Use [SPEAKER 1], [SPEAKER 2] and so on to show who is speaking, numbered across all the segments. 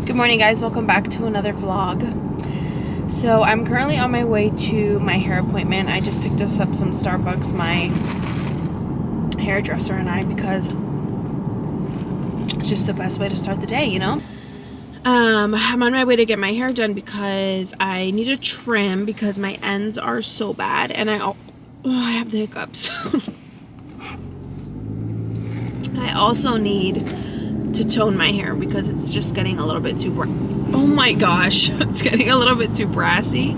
[SPEAKER 1] Good morning, guys. Welcome back to another vlog. So I'm currently on my way to my hair appointment. I just picked us up some Starbucks, my hairdresser and I, because it's just the best way to start the day, you know? I'm on my way to get my hair done because I need a trim because my ends are so bad, and I have the hiccups. I also need to tone my hair because it's just getting a little bit too oh my gosh, it's getting a little bit too brassy.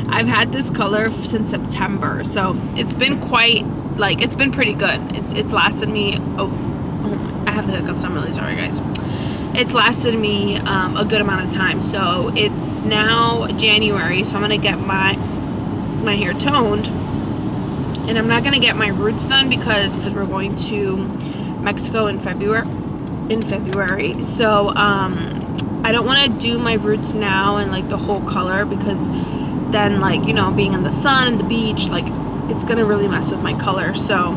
[SPEAKER 1] I've had this color since September, so it's been quite, like, it's been pretty good. It's lasted me, I have the hiccups, I'm really sorry, guys. It's lasted me a good amount of time. So it's now January, so I'm gonna get my hair toned, and I'm not gonna get my roots done because we're going to Mexico in February. So I don't want to do my roots now and like the whole color, because then, like, you know, being in the sun and the beach, like, it's gonna really mess with my color. So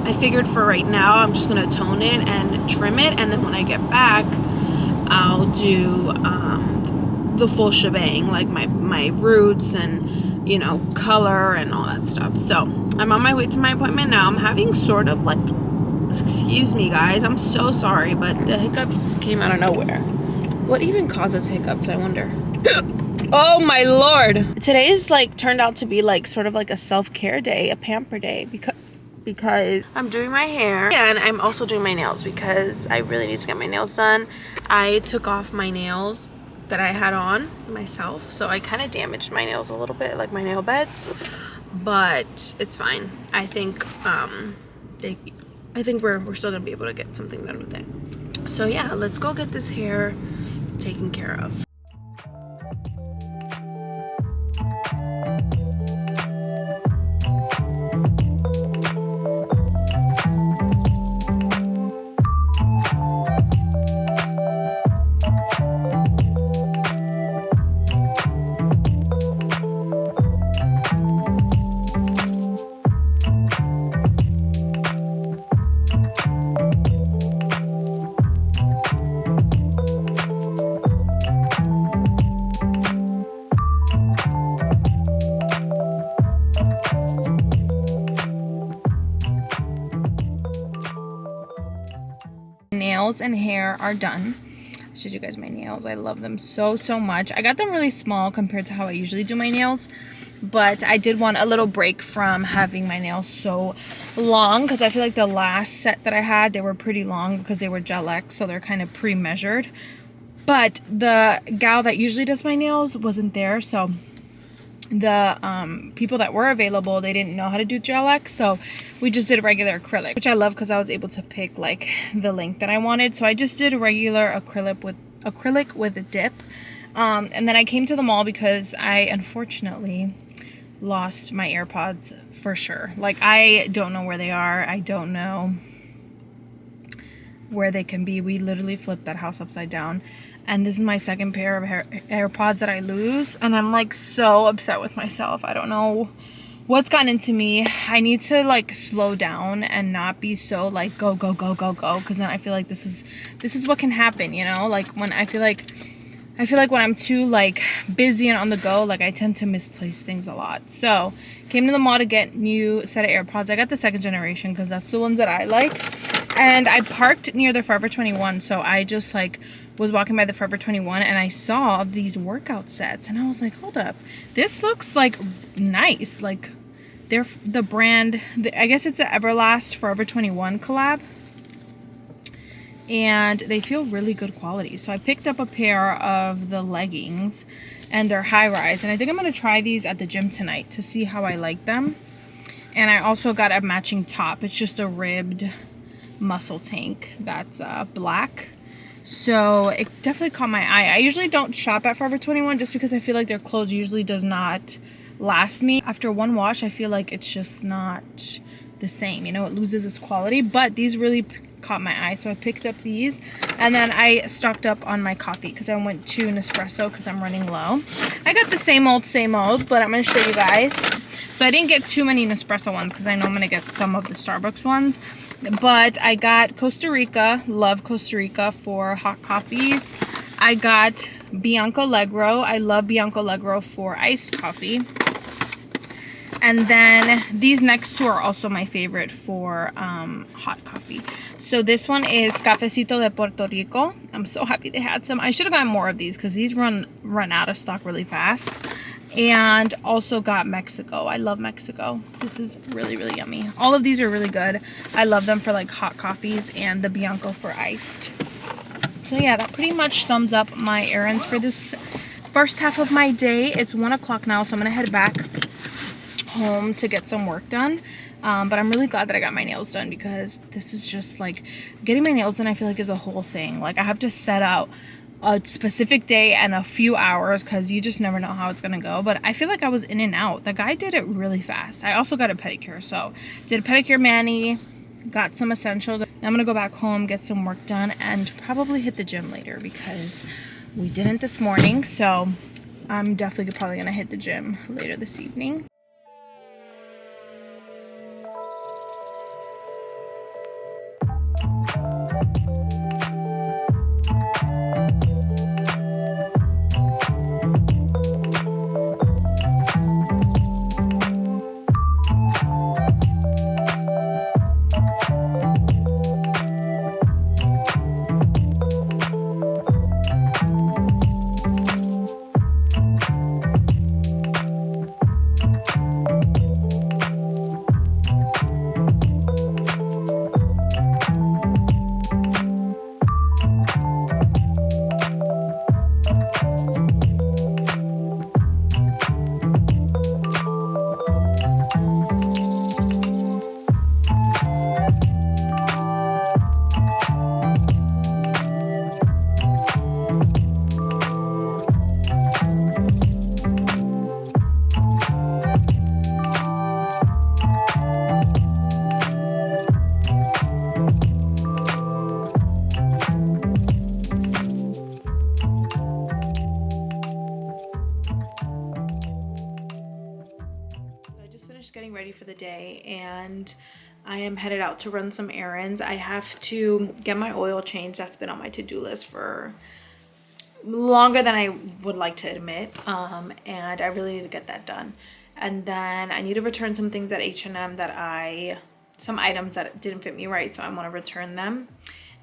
[SPEAKER 1] I figured for right now I'm just gonna tone it and trim it, and then when I get back I'll do the full shebang, like my roots and, you know, color and all that stuff. So I'm on my way to my appointment now. I'm having sort of like, excuse me guys, I'm so sorry, but the hiccups came out of nowhere. What even causes hiccups, I wonder? Oh my lord. Today's like turned out to be like sort of like a self-care day, a pamper day, because I'm doing my hair and I'm also doing my nails because I really need to get my nails done. I took off my nails that I had on myself, so I kind of damaged my nails a little bit, like my nail beds, but it's fine. I think we're still gonna be able to get something done with it. So yeah, let's go get this hair taken care of. Nails and hair are done. I showed you guys my nails. I love them so much. I got them really small compared to how I usually do my nails, but I did want a little break from having my nails so long, because I feel like the last set that I had, they were pretty long because they were gel X, so they're kind of pre-measured. But the gal that usually does my nails wasn't there, so the people that were available, they didn't know how to do gel X, so we just did regular acrylic, which I love because I was able to pick like the length that I wanted. So I just did a regular acrylic with a dip, and then I came to the mall because I unfortunately lost my AirPods for sure. Like, I don't know where they are. I don't know where they can be. We literally flipped that house upside down, and this is my second pair of AirPods that I lose, and I'm like so upset with myself. I don't know what's gotten into me. I need to like slow down and not be so like go, because then I feel like this is what can happen, you know? Like, when I feel like when I'm too like busy and on the go, like, I tend to misplace things a lot. So came to the mall to get new set of AirPods. I got the second generation because that's the ones that I like. And I parked near the Forever 21, so I just like was walking by the Forever 21 and I saw these workout sets, and I was like, hold up, this looks like nice. Like, they're the brand, I guess it's an Everlast Forever 21 collab, and they feel really good quality. So I picked up a pair of the leggings, and they're high rise, and I think I'm gonna try these at the gym tonight to see how I like them. And I also got a matching top. It's just a ribbed muscle tank that's black. So it definitely caught my eye. I usually don't shop at Forever 21 just because I feel like their clothes usually does not last me. After one wash, I feel like it's just not the same, you know, it loses its quality. But these really caught my eye, so I picked up these. And then I stocked up on my coffee because I went to Nespresso because I'm running low. I got the same old, but I'm going to show you guys. So I didn't get too many Nespresso ones because I know I'm going to get some of the Starbucks ones. But I got Costa Rica, love Costa Rica for hot coffees. I got Bianco Allegro. I love Bianco Allegro for iced coffee. And then these next two are also my favorite for hot coffee. So this one is Cafecito de Puerto Rico. I'm so happy they had some. I should have gotten more of these because these run out of stock really fast. And also got Mexico. I love Mexico. This is really, really yummy. All of these are really good. I love them for like hot coffees, and the Bianco for iced. So yeah, that pretty much sums up my errands for this first half of my day. It's 1 o'clock now, so I'm gonna head back home to get some work done. But I'm really glad that I got my nails done because this is just like, getting my nails done I feel like is a whole thing. Like I have to set out a specific day and a few hours because you just never know how it's gonna go. But I feel like I was in and out. The guy did it really fast. I also got a pedicure, so did a pedicure mani, got some essentials. I'm gonna go back home, get some work done, and probably hit the gym later because we didn't this morning. So I'm definitely probably gonna hit the gym later this evening. Getting ready for the day, and I am headed out to run some errands. I have to get my oil changed. That's been on my to-do list for longer than I would like to admit, and I really need to get that done. And then I need to return some things at H&M some items that didn't fit me right, so I want to return them.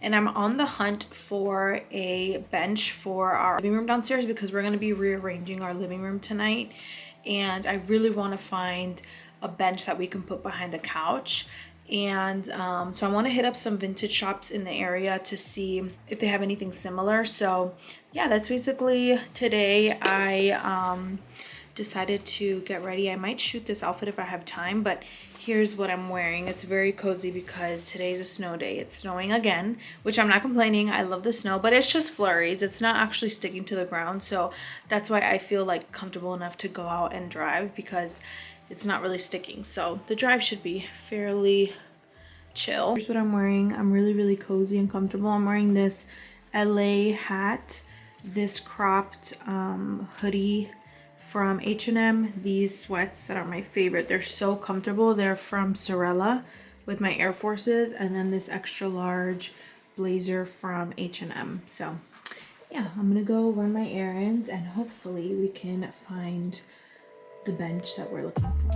[SPEAKER 1] And I'm on the hunt for a bench for our living room downstairs because we're going to be rearranging our living room tonight, and I really want to find a bench that we can put behind the couch. And so I want to hit up some vintage shops in the area to see if they have anything similar. So yeah, that's basically today. I decided to get ready. I might shoot this outfit if I have time, but here's what I'm wearing. It's very cozy because today's a snow day. It's snowing again, which I'm not complaining. I love the snow, but it's just flurries. It's not actually sticking to the ground, so that's why I feel like comfortable enough to go out and drive because it's not really sticking. So the drive should be fairly chill. Here's what I'm wearing. I'm really, really cozy and comfortable. I'm wearing this LA hat, this cropped hoodie from H&M, these sweats that are my favorite. They're so comfortable. They're from Sorella with my Air Forces, and then this extra large blazer from H&M. So yeah, I'm gonna go run my errands and hopefully we can find the bench that we're looking for.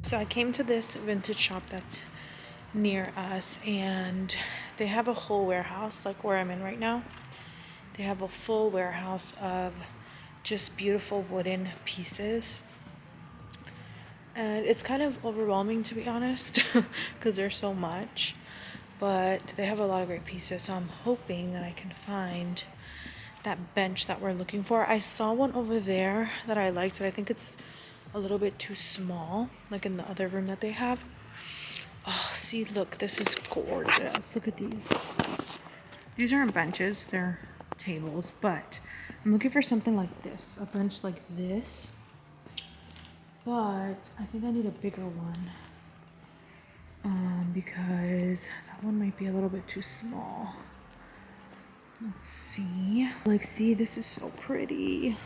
[SPEAKER 1] So I came to this vintage shop that's near us, and they have a whole warehouse like where I'm in right now. They have a full warehouse of just beautiful wooden pieces, and it's kind of overwhelming, to be honest, because there's so much. but they have a lot of great pieces, so I'm hoping that I can find that bench that we're looking for. I saw one over there that I liked, but I think it's a little bit too small, like in the other room that they have. Oh, see, look, this is gorgeous. Look at these. These aren't benches, they're tables, but I'm looking for something like this, a bench like this, but I think I need a bigger one because that one might be a little bit too small. Let's see. Like, see, this is so pretty.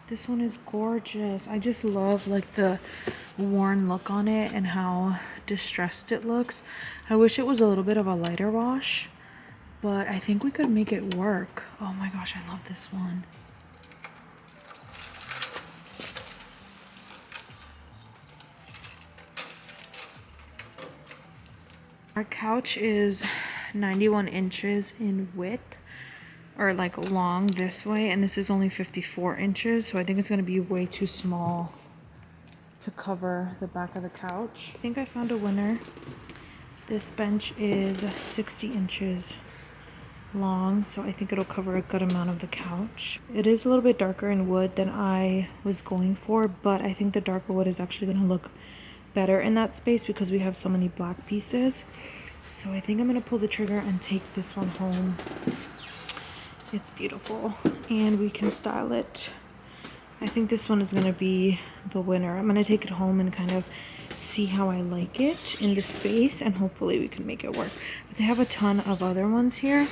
[SPEAKER 1] This one is gorgeous. I just love like the worn look on it and how distressed it looks. I wish it was a little bit of a lighter wash, but I think we could make it work. Oh my gosh, I love this one. Our couch is 91 inches in width, or like long this way, and this is only 54 inches, so I think it's going to be way too small to cover the back of the couch. I think I found a winner. This bench is 60 inches long, so I think it'll cover a good amount of the couch. It is a little bit darker in wood than I was going for, but I think the darker wood is actually going to look better in that space because we have so many black pieces. So I think I'm going to pull the trigger and take this one home. It's beautiful and we can style it. I think this one is going to be the winner. I'm going to take it home and kind of see how I like it in the space, and hopefully we can make it work. But they have a ton of other ones here,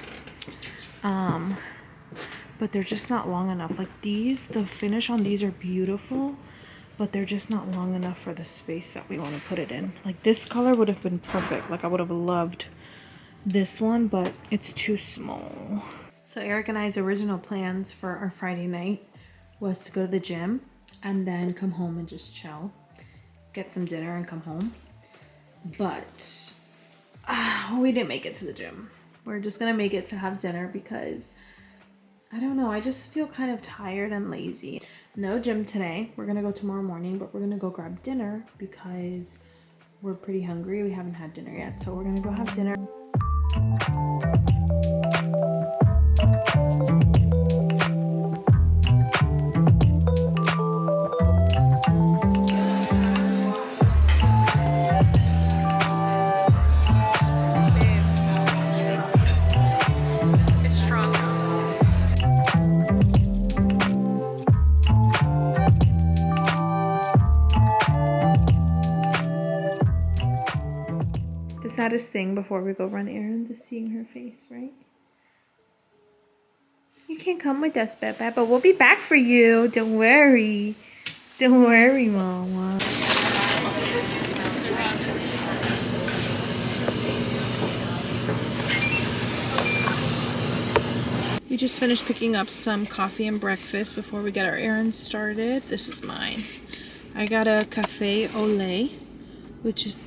[SPEAKER 1] but they're just not long enough. Like these, the finish on these are beautiful, but they're just not long enough for the space that we want to put it in. Like this color would have been perfect. Like I would have loved this one, but it's too small. So Eric and I's original plans for our Friday night was to go to the gym and then come home and just chill, get some dinner and come home. But we didn't make it to the gym. We're just gonna make it to have dinner because I don't know, I just feel kind of tired and lazy. No gym today. We're gonna go tomorrow morning, but we're gonna go grab dinner because we're pretty hungry. We haven't had dinner yet, so we're gonna go have dinner. The saddest thing before we go run errands is seeing her face, right? You can't come with us, Bebe, but we'll be back for you. Don't worry. Don't worry, Mama. We just finished picking up some coffee and breakfast before we get our errands started. This is mine. I got a cafe au lait, which is...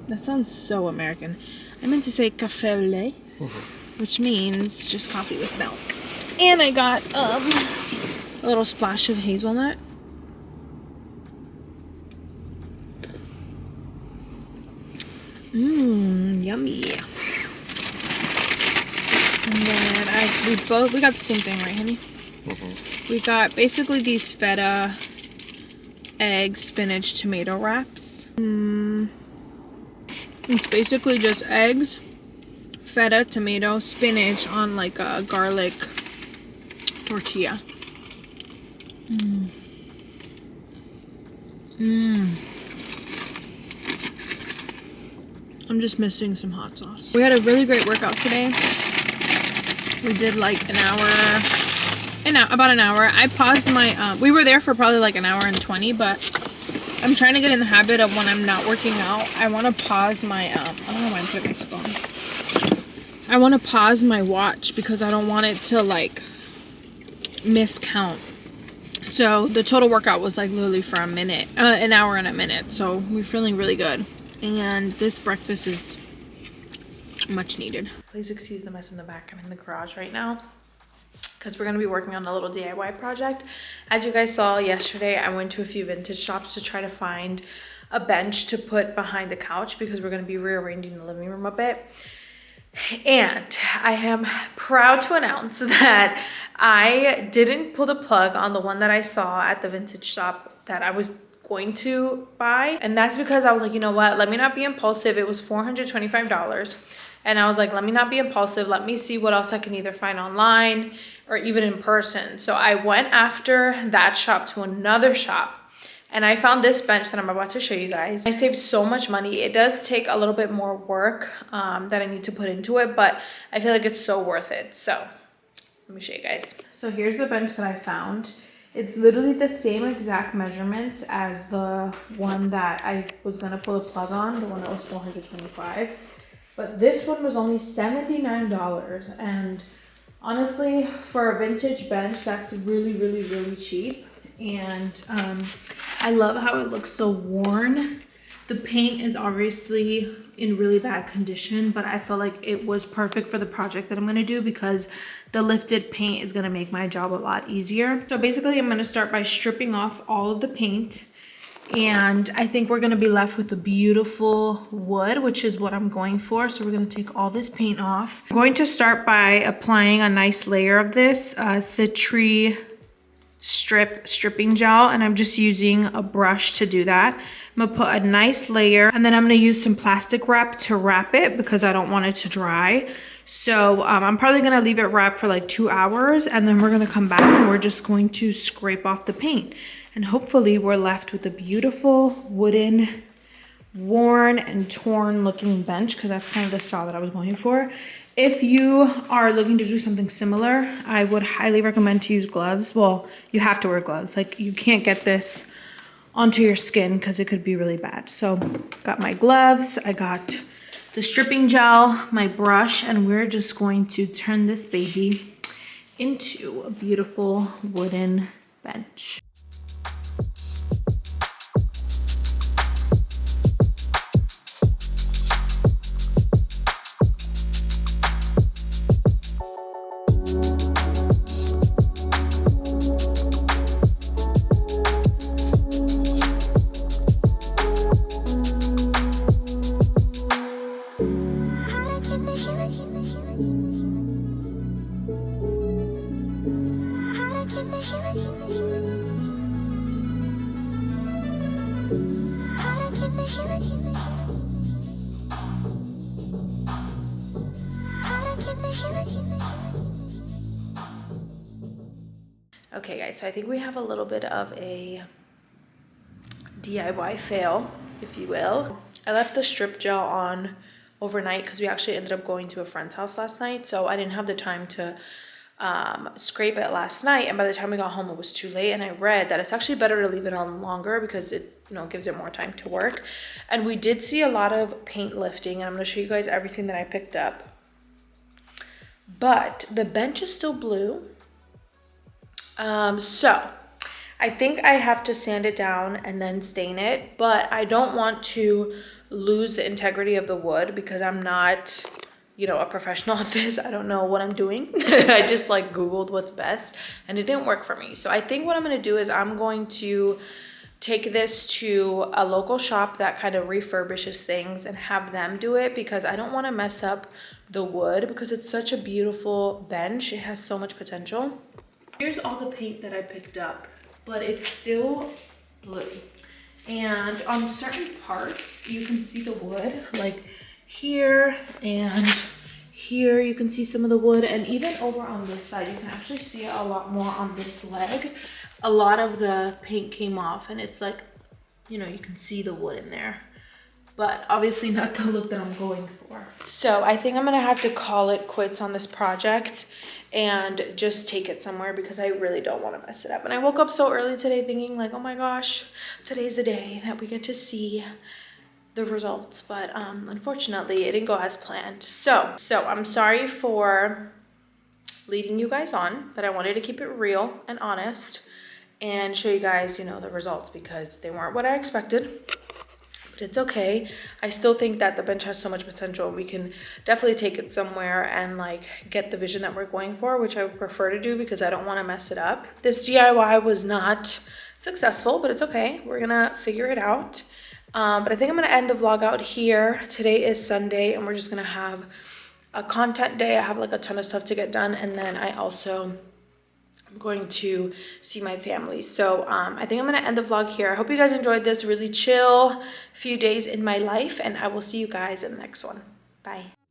[SPEAKER 1] that sounds so American. I meant to say café au lait, which means just coffee with milk. And I got a little splash of hazelnut. Yummy. And then we got the same thing, right, honey? We got basically these feta, egg, spinach, tomato wraps. It's basically just eggs, feta, tomato, spinach on like a garlic tortilla. I'm just missing some hot sauce. We had a really great workout today. We did like about an hour. I paused my, we were there for probably like an hour and 20, but I'm trying to get in the habit of when I'm not working out, I want to pause my, I don't know why I'm putting my phone. I want to pause my watch because I don't want it to like miscount. So the total workout was like literally for an hour and a minute. So we're feeling really good. And this breakfast is much needed. Please excuse the mess in the back. I'm in the garage right now because we're going to be working on a little DIY project. As you guys saw yesterday, I went to a few vintage shops to try to find a bench to put behind the couch because we're going to be rearranging the living room a bit. And I am proud to announce that I didn't pull the plug on the one that I saw at the vintage shop that I was going to buy. And that's because I was like, you know what, let me not be impulsive. It was $425. And I was like, let me not be impulsive. Let me see what else I can either find online or even in person. So I went after that shop to another shop. And I found this bench that I'm about to show you guys. I saved so much money. It does take a little bit more work that I need to put into it, but I feel like it's so worth it. So let me show you guys. So here's the bench that I found. It's literally the same exact measurements as the one that I was gonna pull the plug on, the one that was $425. But this one was only $79. And honestly, for a vintage bench, that's really, really, really cheap. And I love how it looks so worn. The paint is obviously in really bad condition, but I feel like it was perfect for the project that I'm gonna do because the lifted paint is gonna make my job a lot easier. So basically I'm gonna start by stripping off all of the paint, and I think we're gonna be left with the beautiful wood, which is what I'm going for. So we're gonna take all this paint off. I'm going to start by applying a nice layer of this Citri stripping gel, and I'm just using a brush to do that. I'm gonna put a nice layer, and then I'm gonna use some plastic wrap to wrap it because I don't want it to dry. So I'm probably gonna leave it wrapped for like 2 hours, and then we're gonna come back and we're just going to scrape off the paint. And hopefully we're left with a beautiful wooden, worn and torn looking bench, because that's kind of the style that I was going for. If you are looking to do something similar, I would highly recommend to use gloves. Well, you have to wear gloves. Like, you can't get this onto your skin because it could be really bad. So got my gloves, I got the stripping gel, my brush, and we're just going to turn this baby into a beautiful wooden bench. Okay guys, so I think we have a little bit of a DIY fail, if you will. I left the strip gel on overnight because we actually ended up going to a friend's house last night, so I didn't have the time to scrape it last night, and by the time we got home it was too late. And I read that it's actually better to leave it on longer because it, you know, gives it more time to work. And we did see a lot of paint lifting, and I'm going to show you guys everything that I picked up. But the bench is still blue. So I think I have to sand it down and then stain it, but I don't want to lose the integrity of the wood because I'm not, you know, a professional at this. I don't know what I'm doing. I just like Googled what's best and it didn't work for me. So I think what I'm going to do is I'm going to take this to a local shop that kind of refurbishes things and have them do it, because I don't want to mess up the wood because it's such a beautiful bench. It has so much potential. Here's all the paint that I picked up, but it's still blue. And on certain parts, you can see the wood, like here and here, you can see some of the wood. And even over on this side, you can actually see it a lot more on this leg. A lot of the paint came off, and it's like, you know, you can see the wood in there. But obviously not the look that I'm going for. So I think I'm gonna have to call it quits on this project and just take it somewhere because I really don't want to mess it up. And I woke up so early today thinking like, oh my gosh, today's the day that we get to see the results. But unfortunately it didn't go as planned. So I'm sorry for leading you guys on, but I wanted to keep it real and honest and show you guys, you know, the results because they weren't what I expected. But it's okay. I still think that the bench has so much potential. We can definitely take it somewhere and like get the vision that we're going for, which I would prefer to do because I don't want to mess it up. This DIY was not successful, but it's okay. We're gonna figure it out. But I think I'm gonna end the vlog out here. Today is Sunday and we're just gonna have a content day. I have like a ton of stuff to get done, and then I also I'm going to see my family. So I think I'm going to end the vlog here. I hope you guys enjoyed this really chill few days in my life, and I will see you guys in the next one. Bye.